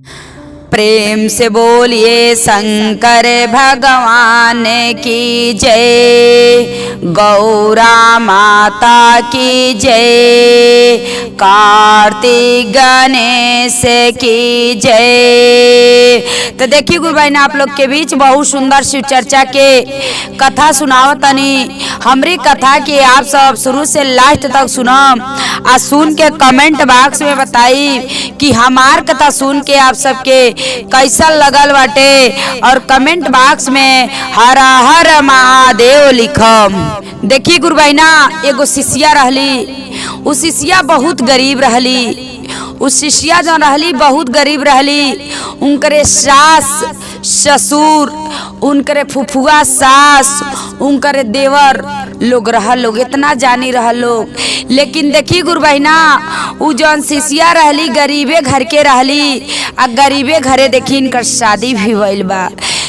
प्रेम से बोलिए शंकर भगवान की जय, गौरा माता की जय, कार्तिक गणेश की जय। तो देखिए गुरु भाई आप लोग के बीच बहुत सुंदर शिव चर्चा के कथा सुनावतनी। हमरी कथा के आप सब शुरू से लास्ट तक सुनम आ सुन के कमेंट बॉक्स में बताई कि हमार कथा सुन के आप सबके कैसा लगल बाटे, और कमेंट बॉक्स में हर हर महादेव लिखम। देखिए गुरु भाई एगो शिष्या रहली, उस शिष्या बहुत गरीब रहली। उस शिष्या जो रहली बहुत गरीब रहली। उनकरे सास ससुर, उनकरे फुफुआ सास, उनकरे देवर लोग रहल लोग, इतना जानी रहल लोग। लेकिन देखी गुरु बहिना उ जौन शिष्या रहली गरीबे घर के रहली, आ गरीबे घरे देखी इनकर शादी भी भइल बा।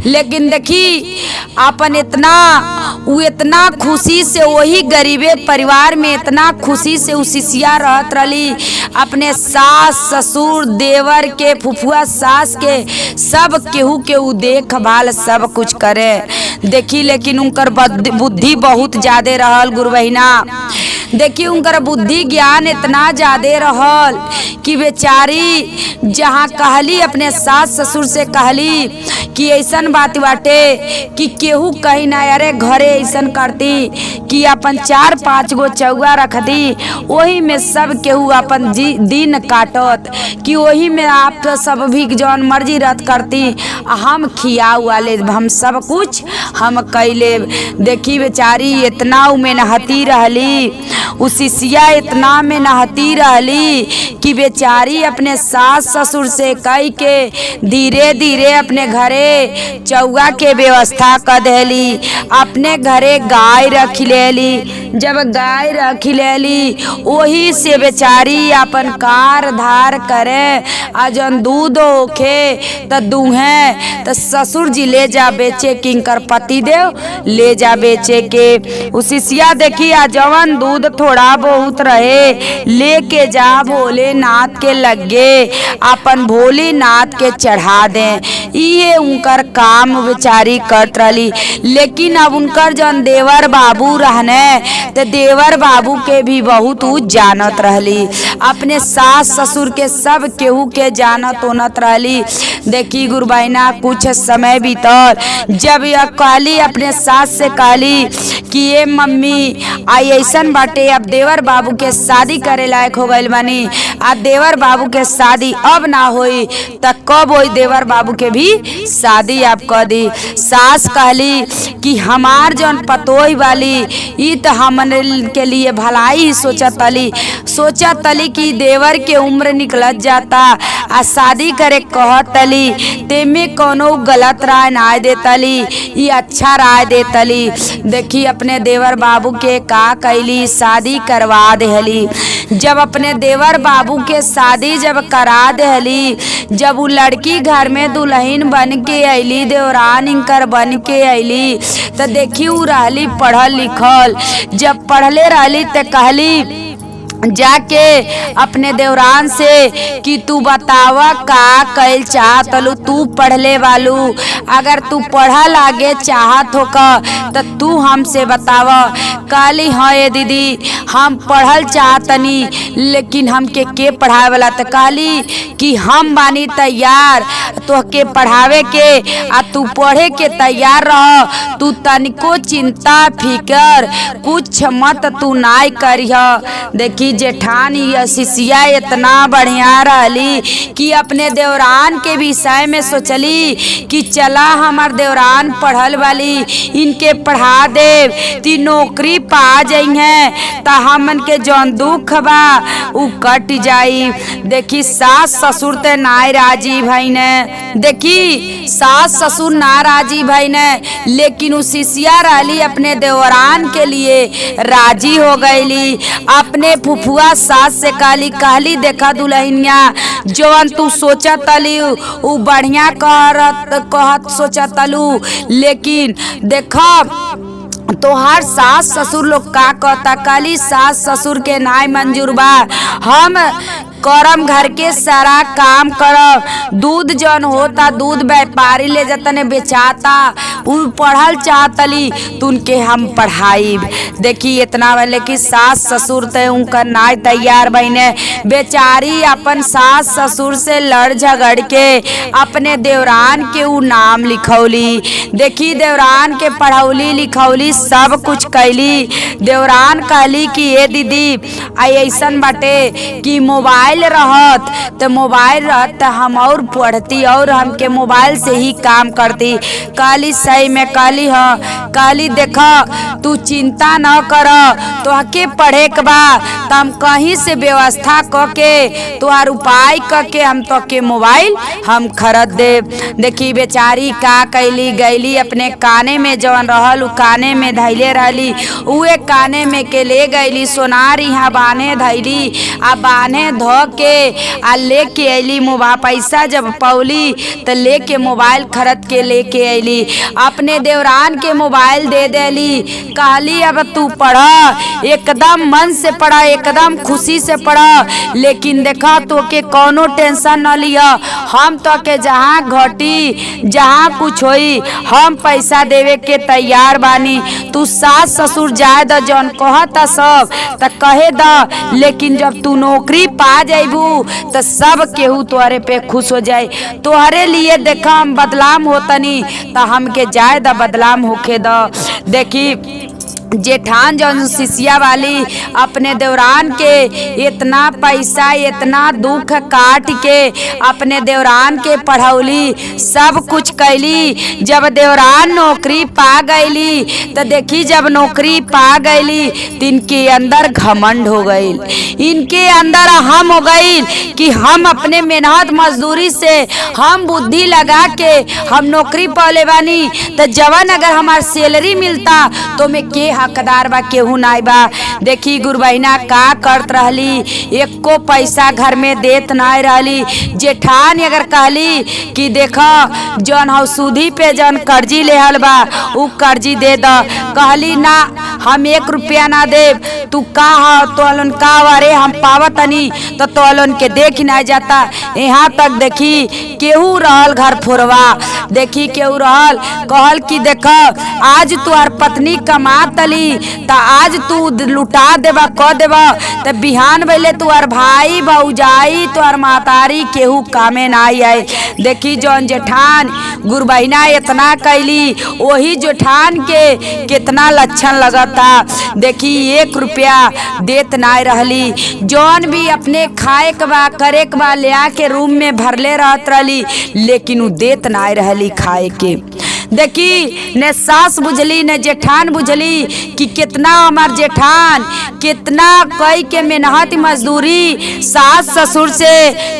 लेकिन देखी अपन इतना खुशी से वही गरीबे परिवार में इतना खुशी से उ शिष्या रहत रहली। अपने सास ससुर देवर के फुफुआ सास के सब केहू के उ देखभाल सब कुछ करे देखी। लेकिन उनकर बुद्धि बहुत ज्यादा रहल गुरु बहिना। देखिए उनकर बुद्धि ज्ञान इतना ज्यादा रहल कि बेचारी जहाँ कहली अपने सास ससुर से कहली कि ऐसन बात बाटे कि केहू कहीं ना अरे घरे ऐसन करती कि अपन 4-5 गो चौगा रखती, वही में सब केहू अपन दिन काटत कि वही में आप तो सब भी जौन मर्जी रद्द करती, हम खिया वाले हम सब कुछ हम कैले। देखी बेचारी इतना मेहनती रहली, उस शिष्या इतना मेहनती रहली कि बेचारी अपने सास ससुर से कह के धीरे धीरे अपने घरे चौगा के व्यवस्था कर देली। अपने घरे गाय रख लेली। जब गाय रख लेली वही से बेचारी अपन कार धार करे, आ जन दूध होखे तो दूहे तो ससुर जी ले जा बेचे, किंकर पति देव ले जा बेचे के। उस शिष्या देखी आ जवन दूध थोड़ा बहुत रहे लेके जा भोलेनाथ के लगे, अपन भोलेनाथ के चढ़ा दे। ये उनकर काम बेचारी करत रही। लेकिन अब उनकर जन देवर बाबू रहने तो देवर बाबू के भी बहुत जानत रहली, अपने सास ससुर के सब केहू के जानत ओनत रहली। देखी गुरु बहिना कुछ समय बीतल, जब यह कहली अपने सास से कहली कि ये मम्मी आई ऐसन बाटे अब देवर बाबू के शादी करे लायक हो गइल बानी, आ देवर बाबू के शादी अब ना होई त कब होई देवर बाबू के भी शादी आप कर दी। सास कहली कि हमार जौन पतोही वाली ई तो हमन के लिए भलाई सोचत तली कि देवर के उम्र निकलत जाता, आ शादी करे कहतली तेमे कोनो गलत राय ना देतली, ये अच्छा राय देतली। देखी अपने देवर बाबू के का कैली शादी करवा देहली। जब अपने देवर बाबू के शादी जब करा देहली, जब वो लड़की घर में दुल्हन बन के अली, देवरान इनकर बन के अली, तो देखी वो रहली पढ़ल लिखल। जब पढ़ले रहली तो कहली जाके अपने देवरान से कि तू बतावा का कैल चाहतलू, तू पढ़ले वालू, अगर तू पढ़ा लागे चाहत हो तो तू हमसे बतावा। कहली हाँ ये दीदी हम पढ़ल चाहतनी, लेकिन हमके के पढ़ावे वाला? तो कहली कि हम बानी तैयार तो के पढ़ावे के, आ तू पढ़े के तैयार रह, तू तनिको चिंता फिकर कुछ मत तू नाई करिह। देखी जेठानी या शिष्या इतना बढ़िया रहली कि अपने देवरान के विषय में सोचली कि चला हमार देवरान पढ़ल वाली, इनके पढ़ा देव ती नौकरी पा जाई है ता हमन के जौन दुख बा उ कट जाई। देखी सास ससुर ते नाय राजी भाई ने, देखी सास ससुर ना राजी भाई ने, लेकिन उ शिष्या रहली अपने देवरान के लिए राजी हो गईली। अपने फुफुआ सास से कहली देखा दुल्हनिया जवन तू सोचा तली उ बढ़िया कहत सोचा तलू, लेकिन देखा तोहार सास ससुर लोग का कहता। काली सास ससुर के नाय मंजूर बा, हम करम घर के सारा काम कर। दूध जौन होता दूध व्यापारी ले जातने बेचाता, उ पढ़ल चाहतली तो उनके हम पढ़ाई। देखी इतना वाले कि सास ससुर ते उनका नाय तैयार बहने बेचारी अपन सास ससुर से लड़ झगड़ के अपने देवरान के उ नाम लिखौली। देखी देवरान के पढ़ौली लिखौली सब कुछ कैली। देवरान कहली कि ये दीदी ऐसन बाटे कि मोबाइल रहत तो मोबाइल रहत तो हम और पढ़ती और हमके मोबाइल से ही काम करती। कहली सही में कहली हाँ। कहली देखा तू चिंता न कर, तोहके पढ़े के बा तो हम कहीं से व्यवस्था करके तुहार उपाय करके हम तोहके मोबाइल हम खरीद दे। देखी बेचारी का कैली गईली अपने काने में जवन रहल उ काने में धैले रहली, उहे काने में के ले गईली सोनार यहाँ बांधे धैली आ बांधे धो के आ लेके अली मोबाइल। पैसा जब पौली तो लेके मोबाइल खरीद के लेके अली, अपने देवरान के मोबाइल दे देली। कहली अब तू पढ़, एकदम मन से पढ़, एकदम खुशी से पढ़, लेकिन देखा तो के कोनो टेंशन न लिया, हम तो के जहाँ घटी जहाँ कुछ होई हम पैसा देवे के तैयार बानी। तू सास ससुर जाए द जौन कहता सब त कहे द, लेकिन जब तू नौकरी पा जाइबू तो सब केहू तोहरे पे खुश हो जाए। तोहरे लिए देखा हम बदलाम होतनी तो हमके जाए द बदलाम होके द। देखी जेठान जौन शिष्या वाली अपने देवरान के इतना पैसा इतना दुख काट के अपने देवरान के पढ़ौली सब कुछ कैली। जब देवरान नौकरी पा गईली तो देखी जब नौकरी पा गईली तो इनके अंदर घमंड हो गई, इनके अंदर हम हो गई कि हम अपने मेहनत मजदूरी से हम बुद्धि लगा के हम नौकरी पाले बानी तो जवन अगर हमार सैलरी मिलता तो मैं के हकदार बा केहू नाई बा। देखी गुरबहिना का करत रहली, एको पैसा घर में देत नाई रहली। जेठान अगर कहली कि देखा जौन हौ सूदी पे जौन कर्जी लेहल बा उ कर्जी दे द, कहली ना हम 1 रुपया ना देव, तू का हो तोलन का वारे हम पावतनी तो तोलन के देख ना जाता। यहाँ तक देखी केहू रहल घर फोरवा, देखी केहू रहल कहल कि देखा आज तुहार पत्नी कमा तली त आज तू लुटा देबा क देबा त बिहान भइले तुहार भाई भौजाई तुहार मातारी केहू कामे ना आई। देखी जौन जेठान गुरबहिना इतना कैली वही जेठान के कितना लक्षण लगता। देखी 1 रुपया देत ना रहली, जौन भी अपने खाए के बा करे के बा ले आके रूम में भरले रहत रहली, लेकिन उ देत ना रहली खाए के। देखी ने सास बुझली ने जेठान बुझली कि कितना हमार जेठान कितना कई के मेहनत मजदूरी सास ससुर से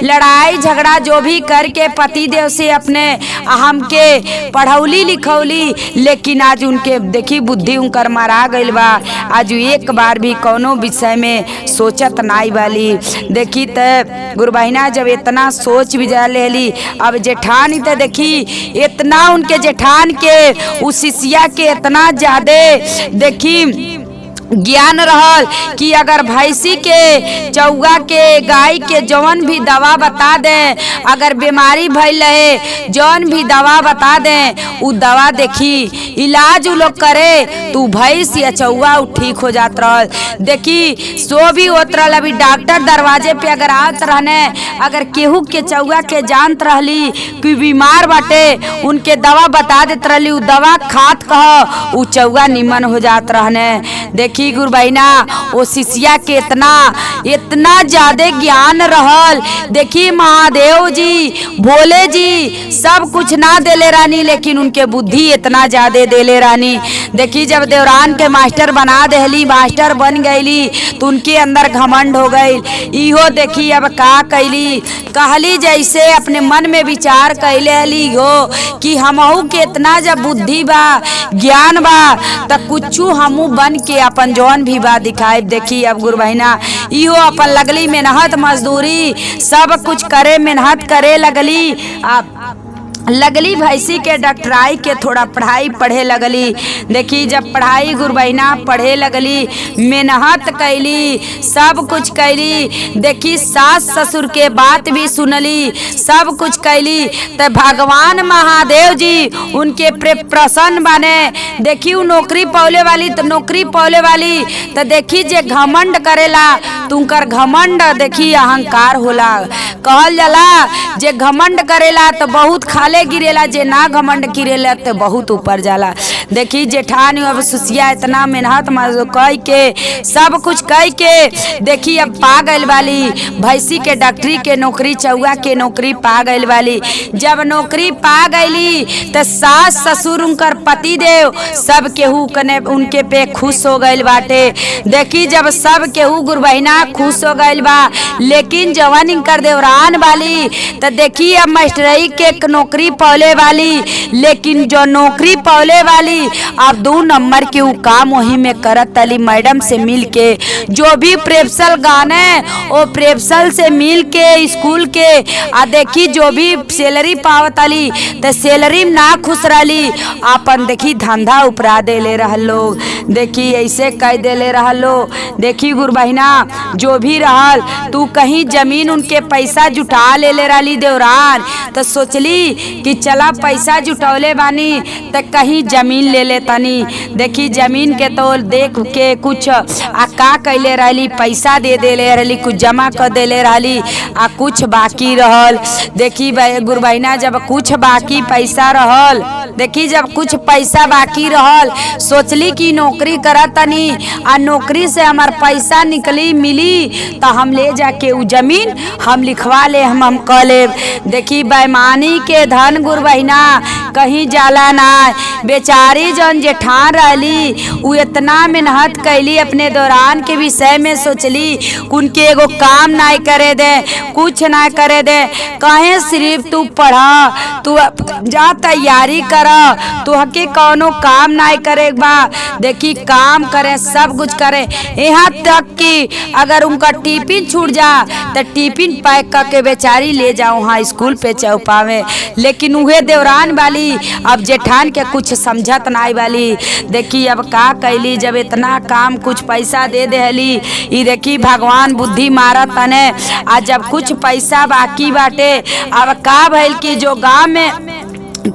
लड़ाई झगड़ा जो भी करके पति देव से अपने हमके पढ़ौली लिखौली, लेकिन आज उनके देखी बुद्धि उनकर मारा गइल बा। आज एक बार भी कोनो विषय में सोचत नाई वाली। देखी त गुरबहिना जब इतना सोच भी जा लेली, अब जेठान तो देखी इतना उनके जेठान के उस शिष्या के इतना ज्यादा देखी ज्ञान रहल कि अगर भैंसी के चौगा के गाय के जौन भी दवा बता दें, अगर बीमारी भइल रहे जौन भी दवा बता दें उ दवा देखी इलाज उ लोग करे तो भैंस या चौगा उ ठीक हो जात रहल। देखी सो भी होत रहल। अभी डॉक्टर दरवाजे पे अगर आत रहने, अगर केहू के चौगा के जानत रहली कि बीमार बाटे उनके दवा बता देत रहली, उ दवा खात कह उ चौगा निमन हो जात रहने। देखी गुरबहिना वो शिष्या के इतना ज्यादा ज्ञान रहल। देखी महादेव जी भोले जी सब कुछ ना देले रानी, लेकिन उनके बुद्धि इतना ज्यादा देले रानी। देखी जब देवरान के मास्टर बना देली, मास्टर बन गईली तो उनके अंदर घमंड हो गई। इहो देखी अब का कैली, कहली जैसे अपने मन में विचार कैले हली हो कि हमहू के इतना जब बुद्धि बा ज्ञान बा त कुछू हमू बन के अपन जौन भी बा दिखाई। देखी अब गुरबहिना इहो अपन लगली मेहनत मजदूरी सब कुछ करे, मेहनत करे लगली। अब लगली भैंसी के डॉक्टराई के थोड़ा पढ़ाई पढ़े लगली। देखी जब पढ़ाई गुरु बहिना पढ़े लगली, मेहनत कैली, सब कुछ कैली। देखी सास ससुर के बात भी सुनली, सब कुछ कैली। तो भगवान महादेव जी उनके प्रसन्न बने। देखी वो नौकरी पौले वाली तो नौकरी पौले वाली तो देखी जे घमंड करेला तुमकर घमंड देखी अहंकार होला। कहल जाला जे घमंड करेला तो बहुत खाले गिरेला, जे ना घमंड गिरेला तो बहुत ऊपर जाला। देखी जेठानी अब सुसिया इतना मेहनत कह के सब कुछ कह के देखी अब पा गइल वाली भैंसी के डॉक्टरी के नौकरी, चौआ के नौकरी पा गइल वाली। जब नौकरी पा गईली तो सास ससुर उनकर पति देव सब केहू कने उनके पे खुश हो गइल बाटे। देखी जब सब केहू गुरु बहिना खुश हो गइल बा, लेकिन जवान इनकर देवरान वाली तो देखी अब मास्टरई के नौकरी पौले वाली, लेकिन जो नौकरी पौले वाली अब 2 नंबर के वो काम वही में करत तली मैडम से मिल के। जो भी प्रेप्सल गाने वो प्रेप्सल से मिल के स्कूल के आ देखी जो भी सैलरी पावत अली तो सैलरी में ना खुश रही, अपन देखी धंधा उपरा दे ले रहा लोग। देखी ऐसे कह दे ले रहा लोग। देखी गुरु बहिना जो भी रहल तू कहीं जमीन उनके पैसा जुटा ले रही देवरान तो सोचली कि चला पैसा जुटौले बानी तो कहीं जमीन ले ले तनी। देखी जमीन के तो देख के कुछ आ का कैले रहली पैसा दे ले रहली, कुछ जमा कर दे ले रहली आ कुछ बाकी रहल। देखी गुरु बहिना जब कुछ बाकी पैसा रहल, देखी जब कुछ पैसा बाकी रहल सोचली कि नौकरी करत तनी आ नौकरी से हमार पैसा निकली मिली तो हम ले जाके उ जमीन हम लिखवा ले, हम कह ले। देखी बेईमानी के धन गुरु बहिना कहीं जाला ना। बेचारी जौन जेठान रहली उ इतना मेहनत कैली, अपने दौरान के विषय में सोचली उनके एगो काम ना करे दे, कुछ ना करे दे। कहे सिर्फ तू पढ़ा, तू जा तैयारी कर, तू हके कौनो काम ना करे बा। देखी काम करे सब कुछ करे, यहाँ तक कि अगर उनका टिफिन छूट जा तो टिफिन पैक करके बेचारी ले जाओ हाँ स्कूल पे चौपावे। लेकिन उहे देवरान वाली अब जेठान के कुछ समझत नाई वाली। देखी अब का कैली जब इतना काम कुछ पैसा दे देली, ई देखी भगवान बुद्धि मारत तने। आज जब कुछ पैसा बाकी बाटे अब का भइल कि जो गाँव में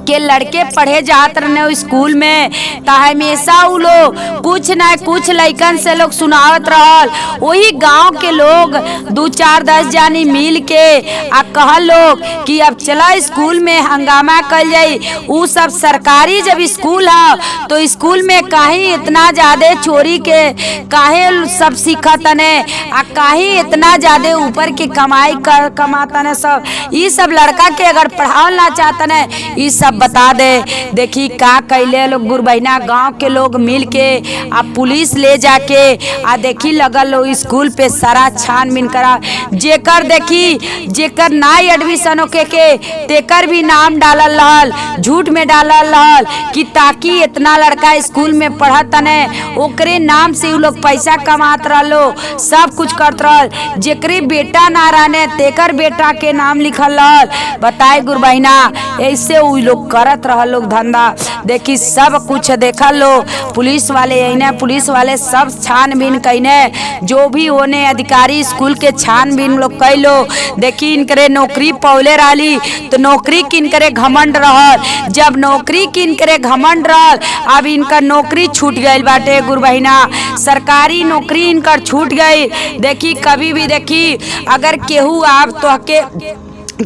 के लड़के पढ़े जात रहे स्कूल में तो हमेशा उ लोग कुछ न कुछ लइकन से लोग सुनावत रहल। वही गांव के लोग 2-4-10 जानी मिल के आ कहल लोग कि अब चला स्कूल में हंगामा कर जाई। उ सब सरकारी जब स्कूल है तो स्कूल में काहे इतना ज्यादा चोरी के काहे सब सीखत ने आ काहे इतना ज्यादा ऊपर के कमाई कर कमाता ने सब। ये सब लड़का के अगर पढ़ावल ना चाहता ने सब बता दे। देखी का कैले लोग गुरु बहिना गांव के लोग मिल के आ पुलिस ले जाके आ देखी लगल लोग स्कूल पे सारा छानबीन करा। जेकर देखी जेकर ना एडमिशन होके के तेकर भी नाम डालल रहल, झूठ में डालल रहल कि ताकि इतना लड़का स्कूल में पढ़त ने ओकरे नाम से उ लोग पैसा कमात रहलो, सब कुछ करत रहल। जेकरे बेटा ना रहने तेकर बेटा के नाम लिखल रहल। बताए गुरु बहिना ऐसे उ लोग करत रह लोग धंधा। देखी सब कुछ देखा लो पुलिस वाले अने पुलिस वाले सब छानबीन कैने, जो भी होने अधिकारी स्कूल के छानबीन लोग कैलो। देखी इनकरे नौकरी पौले रही तो नौकरी किनकरे घमंड रहल। जब नौकरी किनकरे घमंड रहल अब इनका नौकरी छूट गई बाटे गुरु बहिना, सरकारी नौकरी इनकर छूट गई। देखी कभी भी देखी अगर केहू आप तो के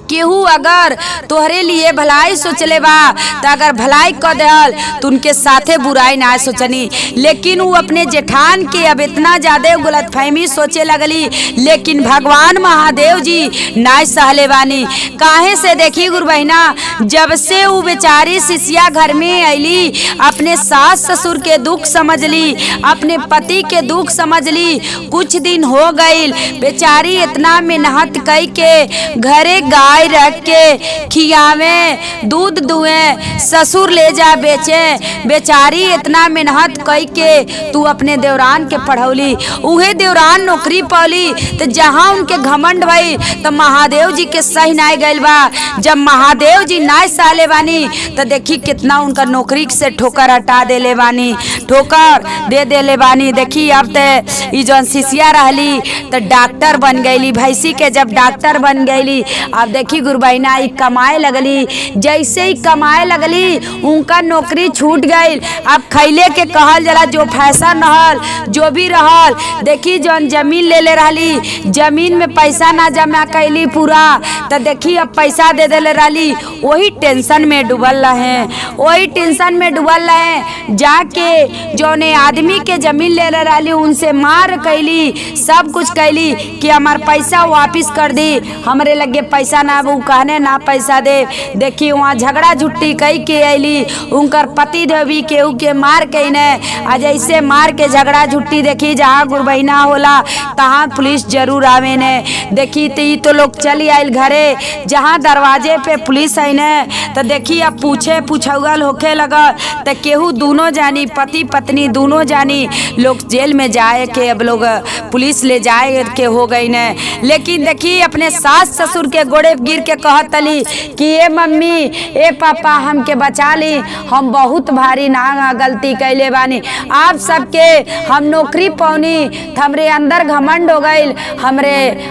केहू अगर तोहरे लिए भलाई सोचले बा तो अगर भलाई कर देल तो उनके साथे बुराई ना सोचनी। लेकिन वो अपने जेठान के अब इतना ज्यादा गलतफहमी सोचे लगली, लेकिन भगवान महादेव जी ना सहले बानी। काहे से देखी गुरु बहिना जब से वो बेचारी शिष्या घर में अली अपने सास ससुर के दुख समझ ली, अपने पति के दुख समझ ली। कुछ दिन हो गई बेचारी इतना मेहनत कई के घरे गाय रख के खियावे, दूध दुए, ससुर ले जा बेचे। बेचारी इतना मेहनत कई के तू अपने देवरान के पढ़ौली, उहे देवरान नौकरी पौली। तो जहाँ उनके घमंड भई तो महादेव जी के सही नाय गइल बा। जब महादेव जी नाय साले बानी तो देखी कितना उनका नौकरी से ठोकर हटा देले बानी, ठोकर दे देले बानी। देखी अब ते ई जौन शिष्या रहली तो डॉक्टर बन गईली, भैंसी के जब डॉक्टर बन गईली। अब देखी गुरुबहिना ई कमाए लगली, जैसे ही कमाए लगली उनका नौकरी छूट गई। अब खैले के कहल जला जो फैशन रहल जो भी रहल, देखी जौन जमीन ले ले रहली, जमीन में पैसा ना जमा कैली पूरा, तो देखी अब पैसा दे देले रहली, वही टेंशन में डूबल रहे, वही टेंशन में डूबल रहे। जाके जौने आदमी के जमीन ले ले रहली उनसे मार कैली, सब कुछ कैली कि हमार पैसा वापिस कर दी, हमरे लगे पैसा ना, वो कहने ना पैसा दे। देखी वहाँ झगड़ा झुट्टी कई के अली, उनकर पति देवी केहू के मार के ने, आज ऐसे मार के झगड़ा झुट्टी। देखी जहाँ गुरुबहिना होला तहाँ पुलिस जरूर आवे ने। देखी तो लोग चली आयल घरे, जहाँ दरवाजे पे पुलिस आई ने तो देखी अब पूछौगल होखे लगा तो केहू दोनों जानी पति पत्नी दोनों जानी लोग जेल में जाए के, अब लोग पुलिस ले जाए के हो गई ने। लेकिन देखी अपने सास ससुर के गोड़े गिर के कहतली कि ए मम्मी ए पापा हमके बचा ली, हम बहुत भारी ना गलती कैले बानी, आप सबके हम नौकरी पौनी, हमरे अंदर घमंड हो गई,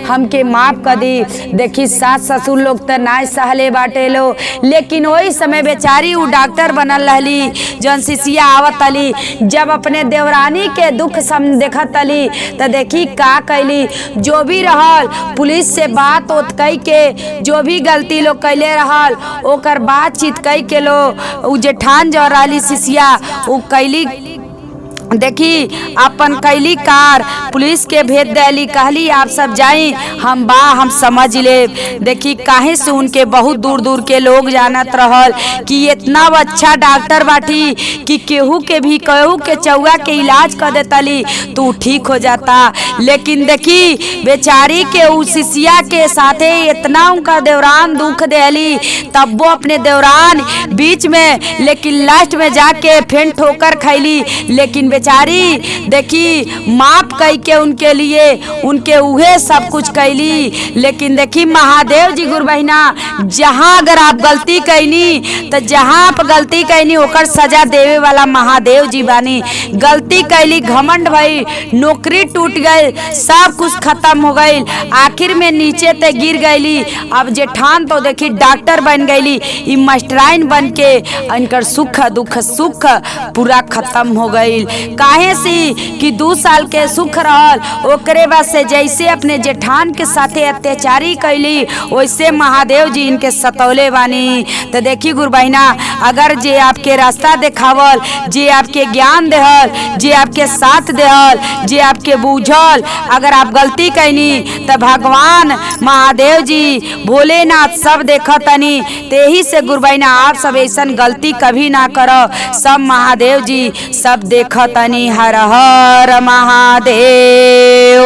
हमके माफ कर दी। देखी सास ससुर लोग तो ना सहले बाटे लो, लेकिन वही समय बेचारी वो डॉक्टर बनल रहली जौन शिष्या आवत अली, जब अपने देवरानी के दुख देखत अली तो देखी का कैली, जो भी रहल पुलिस से बात ओत कई के, जो भी गलती लोग कैले रहल ओकर बातचीत कई के लो उ जेठान जो रहली शिष्या उ कैली। देखी अपन कैली कार पुलिस के भेज देली, कहली आप सब जाई, हम समझ ले। देखी काहे से उनके बहुत दूर दूर के लोग जानत रहल कि इतना अच्छा डॉक्टर बाटी कि केहू के चौआ के इलाज कर देतली तो ठीक हो जाता। लेकिन देखी बेचारी के उस शिष्या के साथे इतना उनका देवरान दुख देली, तब वो अपने देवरान बीच में, लेकिन लास्ट में जाके फिर ठोकर खैली। लेकिन बेचारी देखी माफ कई के उनके लिए उनके उहे सब कुछ कैली। लेकिन देखी महादेव जी गुरुबहिना जहाँ अगर आप गलती कैनी तो जहाँ आप गलती कैनी ओकर सजा देवे वाला महादेव जी बानी। गलती कैली, घमंड भई, नौकरी टूट गई, सब कुछ खत्म हो गई, आखिर में नीचे ते गिर गईली। अब जेठान तो देखी डॉक्टर बन गईली, ई मास्टराइन बन के इनकर सुख दुख सुख पूरा खत्म हो गई। काहे से कि 2 साल के सुख रहल, ओकरे बाद से जैसे अपने जेठान के साथे अत्याचारी कैली वैसे महादेव जी इनके सतौले बानी। तो देखी गुरुबहिना अगर जे आपके रास्ता देखावल, जे आपके ज्ञान देहल, जे आपके साथ देहल, जे आपके बूझल, अगर आप गलती कैनी तो भगवान महादेव जी भोलेनाथ सब देखतनी। तेही से गुरुबहिना आप सब ऐसन गलती कभी ना करो, सब महादेव जी सब देखतनी। हर हर महादेव।